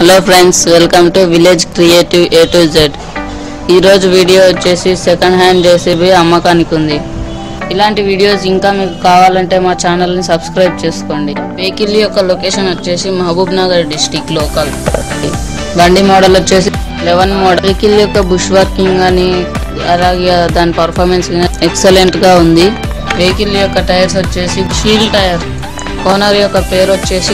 Hello friends, welcome to village creative A to Z. ఈరోజు video వచ్చేసి second hand JCB అమ్మకానికి ఉంది. ఇలాంటి వీడియోస్ ఇంకా మీకు కావాలంటే మా ఛానల్ని సబ్స్క్రైబ్ చేసుకోండి. వెహికల్ యొక్క లొకేషన్ వచ్చేసి మహబూబ్ నగర్ డిస్టిక్ లోకల్. బండి మోడల్ వచ్చేసి 11 మోడల్. వెహికల్ యొక్క బుష్ వర్కింగ్ అని అలాగే దాని పర్ఫార్మెన్స్ ఎక్సలెంట్ గా ఉంది. వెహికల్ యొక్క టైర్స్ వచ్చేసి షీల్ టైర్. ఓనర్ యొక్క పేరు వచ్చేసి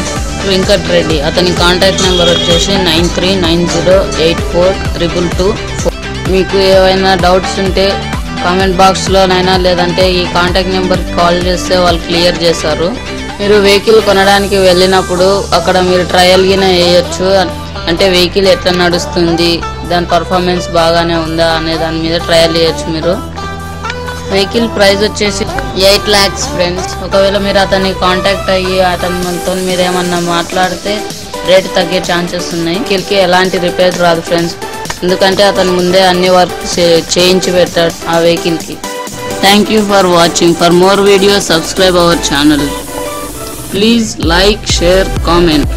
వెంకట్ రెడ్డి. అతని కాంటాక్ట్ నెంబర్ వచ్చేసి 9390842224. మీకు ఏవైనా డౌట్స్ ఉంటే కామెంట్ బాక్స్లోనైనా లేదంటే ఈ కాంటాక్ట్ నెంబర్కి కాల్ చేస్తే వాళ్ళు క్లియర్ చేస్తారు. మీరు వెహికల్ కొనడానికి వెళ్ళినప్పుడు అక్కడ మీరు ట్రయల్ గిన వేయచ్చు. అంటే వెహికల్ ఎట్లా నడుస్తుంది, దాని పర్ఫార్మెన్స్ బాగానే ఉందా అనే దాని మీద ట్రయల్ వేయచ్చు. మీరు వెహికల్ ప్రైస్ వచ్చేసి 8 lakhs ఫ్రెండ్స్. ఒకవేళ మీరు అతన్ని కాంటాక్ట్ అయ్యి అతనితో మీరు ఏమన్నా మాట్లాడితే రేట్ తగ్గే ఛాన్సెస్ ఉన్నాయి. వెహికల్కి ఎలాంటి రిపేర్ రాదు ఫ్రెండ్స్, ఎందుకంటే అతను ముందే అన్ని వర్క్ చేయించి పెట్టాడు ఆ వెహికల్కి. Thank you for watching. For more videos subscribe our channel. Please like, share, comment.